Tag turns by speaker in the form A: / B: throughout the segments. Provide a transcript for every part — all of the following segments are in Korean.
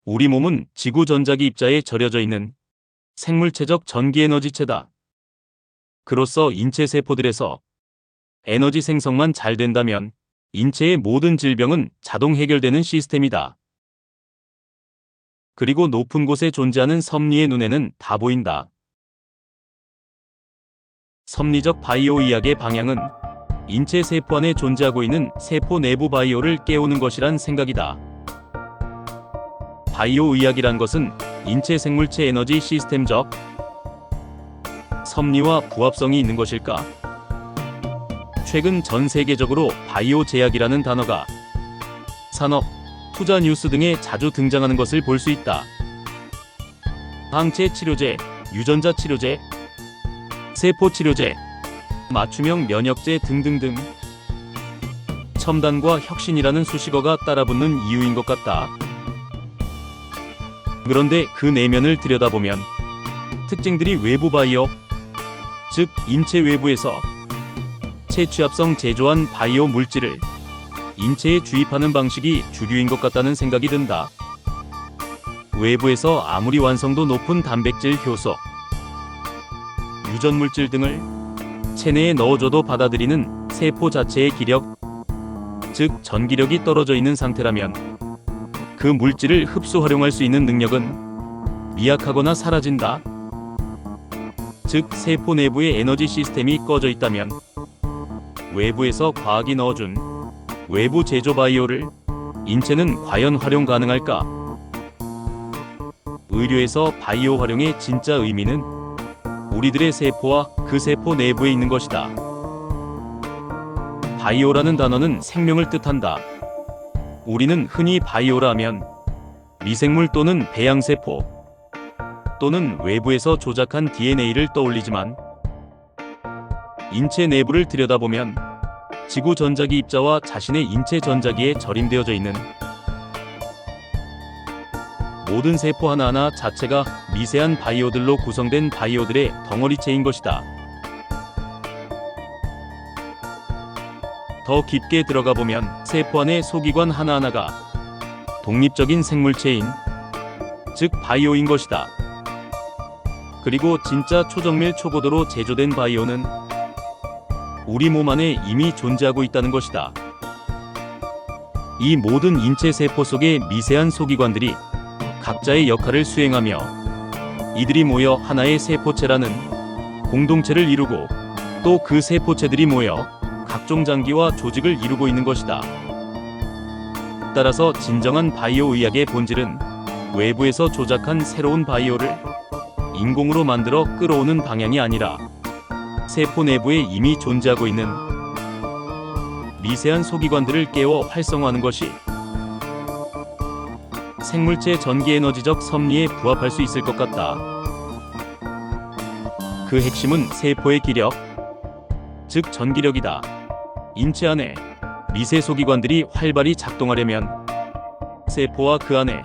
A: 우리 몸은 지구 전자기 입자에 절여져 있는 생물체적 전기에너지체다. 그로써 인체 세포들에서 에너지 생성만 잘 된다면 인체의 모든 질병은 자동 해결되는 시스템이다. 그리고 높은 곳에 존재하는 섭리의 눈에는 다 보인다. 섭리적 바이오 의학의 방향은 인체 세포 안에 존재하고 있는 세포 내부 바이오를 깨우는 것이란 생각이다. 바이오 의학이란 것은 인체 생물체 에너지 시스템적 섭리와 부합성이 있는 것일까? 최근 전 세계적으로 바이오 제약이라는 단어가 산업, 투자 뉴스 등에 자주 등장하는 것을 볼 수 있다. 항체 치료제, 유전자 치료제, 세포 치료제, 맞춤형 면역제 등등등. 첨단과 혁신이라는 수식어가 따라붙는 이유인 것 같다. 그런데 그 내면을 들여다보면 특징들이 외부 바이오, 즉 인체 외부에서 채취합성 제조한 바이오 물질을 인체에 주입하는 방식이 주류인 것 같다는 생각이 든다. 외부에서 아무리 완성도 높은 단백질 효소, 유전물질 등을 체내에 넣어줘도 받아들이는 세포 자체의 기력, 즉 전기력이 떨어져 있는 상태라면 그 물질을 흡수 활용할 수 있는 능력은 미약하거나 사라진다. 즉 세포 내부의 에너지 시스템이 꺼져 있다면 외부에서 과학이 넣어준 외부 제조 바이오를 인체는 과연 활용 가능할까? 의료에서 바이오 활용의 진짜 의미는 우리들의 세포와 그 세포 내부에 있는 것이다. 바이오라는 단어는 생명을 뜻한다. 우리는 흔히 바이오라 하면 미생물 또는 배양세포 또는 외부에서 조작한 DNA를 떠올리지만 인체 내부를 들여다보면 지구 전자기 입자와 자신의 인체 전자기에 절임되어져 있는 모든 세포 하나하나 자체가 미세한 바이오들로 구성된 바이오들의 덩어리체인 것이다. 더 깊게 들어가 보면 세포 안의 소기관 하나하나가 독립적인 생물체인, 즉 바이오인 것이다. 그리고 진짜 초정밀 초고도로 제조된 바이오는 우리 몸 안에 이미 존재하고 있다는 것이다. 이 모든 인체 세포 속의 미세한 소기관들이 각자의 역할을 수행하며 이들이 모여 하나의 세포체라는 공동체를 이루고 또 그 세포체들이 모여 각종 장기와 조직을 이루고 있는 것이다. 따라서 진정한 바이오 의학의 본질은 외부에서 조작한 새로운 바이오를 인공으로 만들어 끌어오는 방향이 아니라 세포 내부에 이미 존재하고 있는 미세한 소기관들을 깨워 활성화하는 것이 생물체 전기에너지적 섭리에 부합할 수 있을 것 같다. 그 핵심은 세포의 기력, 즉 전기력이다. 인체 안에 미세 소기관들이 활발히 작동하려면 세포와 그 안에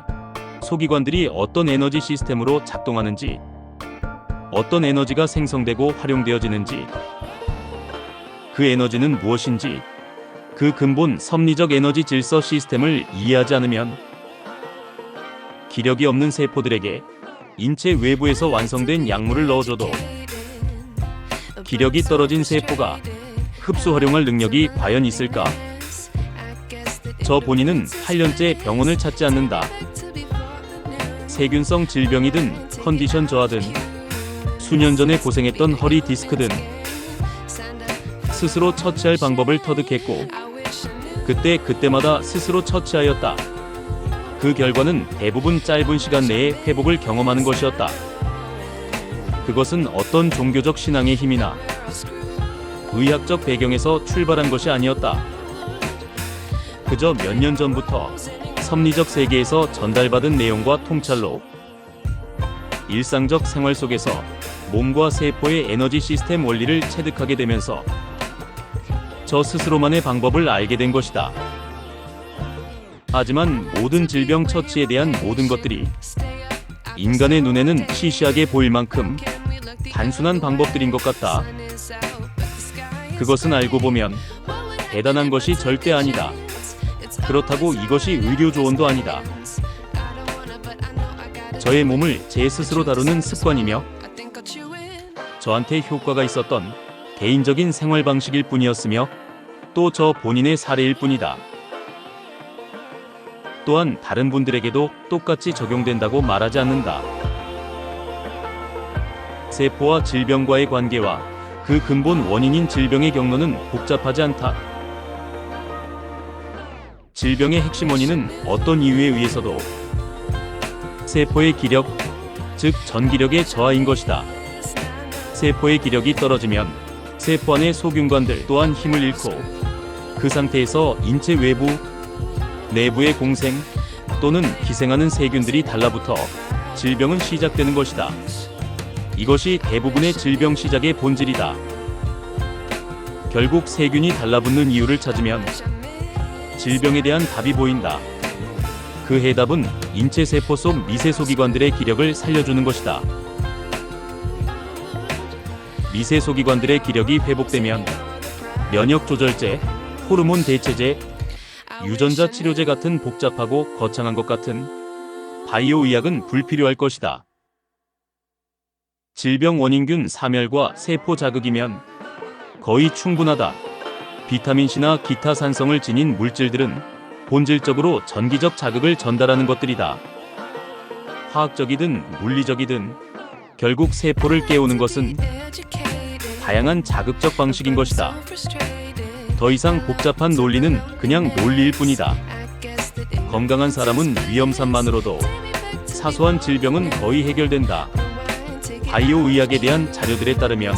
A: 소기관들이 어떤 에너지 시스템으로 작동하는지, 어떤 에너지가 생성되고 활용되어지는지, 그 에너지는 무엇인지, 그 근본 섭리적 에너지 질서 시스템을 이해하지 않으면 기력이 없는 세포들에게 인체 외부에서 완성된 약물을 넣어줘도 기력이 떨어진 세포가 흡수 활용할 능력이 과연 있을까? 저 본인은 8년째 병원을 찾지 않는다. 세균성 질병이든 컨디션 저하든 수년 전에 고생했던 허리 디스크든 스스로 처치할 방법을 터득했고 그때마다 스스로 처치하였다. 그 결과는 대부분 짧은 시간 내에 회복을 경험하는 것이었다. 그것은 어떤 종교적 신앙의 힘이나 의학적 배경에서 출발한 것이 아니었다. 그저 몇 년 전부터 섭리적 세계에서 전달받은 내용과 통찰로 일상적 생활 속에서 몸과 세포의 에너지 시스템 원리를 체득하게 되면서 저 스스로만의 방법을 알게 된 것이다. 하지만 모든 질병 처치에 대한 모든 것들이 인간의 눈에는 시시하게 보일 만큼 단순한 방법들인 것 같다. 그것은 알고 보면 대단한 것이 절대 아니다. 그렇다고 이것이 의료 조언도 아니다. 저의 몸을 제 스스로 다루는 습관이며 저한테 효과가 있었던 개인적인 생활 방식일 뿐이었으며 또 저 본인의 사례일 뿐이다. 또한 다른 분들에게도 똑같이 적용된다고 말하지 않는다. 세포와 질병과의 관계와 그 근본 원인인 질병의 경로는 복잡하지 않다. 질병의 핵심 원인은 어떤 이유에 의해서도 세포의 기력, 즉 전기력의 저하인 것이다. 세포의 기력이 떨어지면 세포 안의 소균관들 또한 힘을 잃고 그 상태에서 인체 외부, 내부의 공생 또는 기생하는 세균들이 달라붙어 질병은 시작되는 것이다. 이것이 대부분의 질병 시작의 본질이다. 결국 세균이 달라붙는 이유를 찾으면 질병에 대한 답이 보인다. 그 해답은 인체 세포 속 미세 소기관들의 기력을 살려주는 것이다. 미세 소기관들의 기력이 회복되면 면역 조절제, 호르몬 대체제, 유전자 치료제 같은 복잡하고 거창한 것 같은 바이오 의학은 불필요할 것이다. 질병 원인균 사멸과 세포 자극이면 거의 충분하다. 비타민C나 기타 산성을 지닌 물질들은 본질적으로 전기적 자극을 전달하는 것들이다. 화학적이든 물리적이든 결국 세포를 깨우는 것은 다양한 자극적 방식인 것이다. 더 이상 복잡한 논리는 그냥 논리일 뿐이다. 건강한 사람은 위험산만으로도 사소한 질병은 거의 해결된다. 바이오 의학에 대한 자료들에 따르면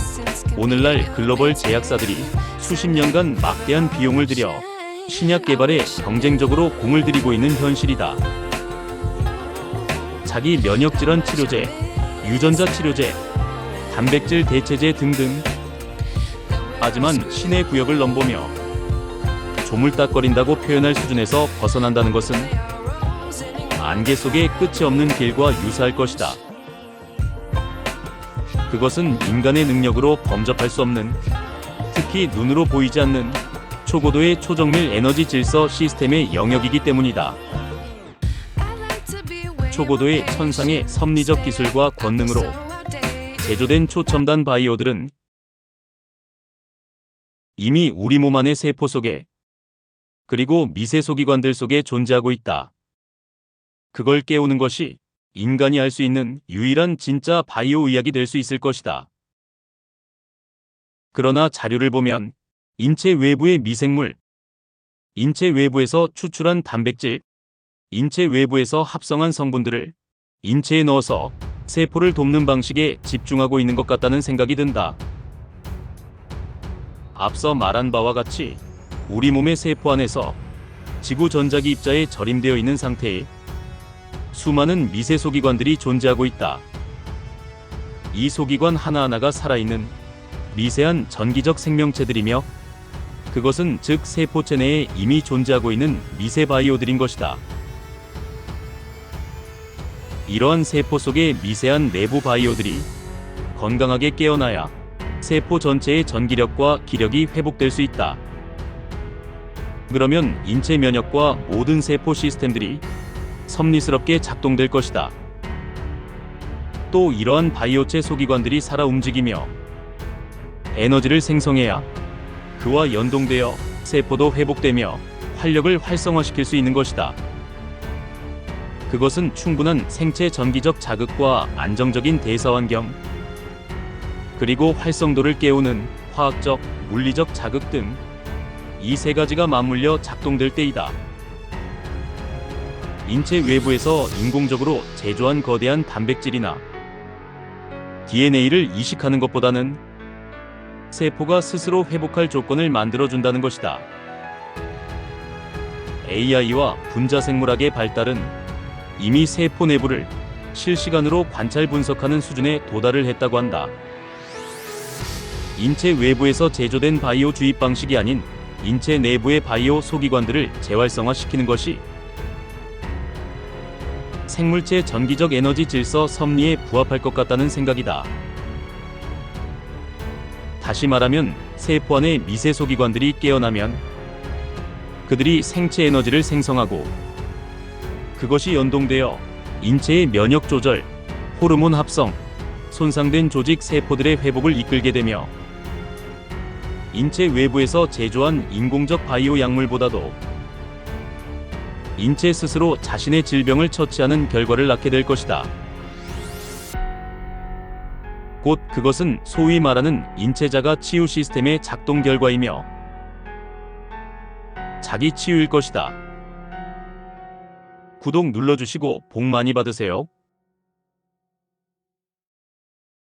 A: 오늘날 글로벌 제약사들이 수십 년간 막대한 비용을 들여 신약 개발에 경쟁적으로 공을 들이고 있는 현실이다. 자기 면역질환 치료제, 유전자 치료제, 단백질 대체제 등등. 하지만 신의 구역을 넘보며 조물딱거린다고 표현할 수준에서 벗어난다는 것은 안개 속의 끝이 없는 길과 유사할 것이다. 그것은 인간의 능력으로 범접할 수 없는, 특히 눈으로 보이지 않는 초고도의 초정밀 에너지 질서 시스템의 영역이기 때문이다. 초고도의 천상의 섭리적 기술과 권능으로 제조된 초첨단 바이오들은 이미 우리 몸 안의 세포 속에 그리고 미세 소기관들 속에 존재하고 있다. 그걸 깨우는 것이 인간이 할 수 있는 유일한 진짜 바이오 의학이 될 수 있을 것이다. 그러나 자료를 보면 인체 외부의 미생물, 인체 외부에서 추출한 단백질, 인체 외부에서 합성한 성분들을 인체에 넣어서 세포를 돕는 방식에 집중하고 있는 것 같다는 생각이 든다. 앞서 말한 바와 같이 우리 몸의 세포 안에서 지구 전자기 입자에 절임되어 있는 상태에 수많은 미세 소기관들이 존재하고 있다. 이 소기관 하나하나가 살아있는 미세한 전기적 생명체들이며 그것은 즉 세포체 내에 이미 존재하고 있는 미세 바이오들인 것이다. 이러한 세포 속의 미세한 내부 바이오들이 건강하게 깨어나야 세포 전체의 전기력과 기력이 회복될 수 있다. 그러면 인체 면역과 모든 세포 시스템들이 섭리스럽게 작동될 것이다. 또 이러한 바이오체 소기관들이 살아 움직이며 에너지를 생성해야 그와 연동되어 세포도 회복되며 활력을 활성화시킬 수 있는 것이다. 그것은 충분한 생체 전기적 자극과 안정적인 대사 환경, 그리고 활성도를 깨우는 화학적, 물리적 자극 등 이 세 가지가 맞물려 작동될 때이다. 인체 외부에서 인공적으로 제조한 거대한 단백질이나 DNA를 이식하는 것보다는 세포가 스스로 회복할 조건을 만들어준다는 것이다. AI와 분자생물학의 발달은 이미 세포 내부를 실시간으로 관찰 분석하는 수준에 도달을 했다고 한다. 인체 외부에서 제조된 바이오 주입 방식이 아닌 인체 내부의 바이오 소기관들을 재활성화시키는 것이 생물체 전기적 에너지 질서 섭리에 부합할 것 같다는 생각이다. 다시 말하면 세포 안의 미세 소기관들이 깨어나면 그들이 생체 에너지를 생성하고 그것이 연동되어 인체의 면역 조절, 호르몬 합성, 손상된 조직 세포들의 회복을 이끌게 되며 인체 외부에서 제조한 인공적 바이오 약물보다도 인체 스스로 자신의 질병을 처치하는 결과를 낳게 될 것이다. 곧 그것은 소위 말하는 인체자가 치유 시스템의 작동 결과이며 자기 치유일 것이다. 구독 눌러주시고 복 많이 받으세요.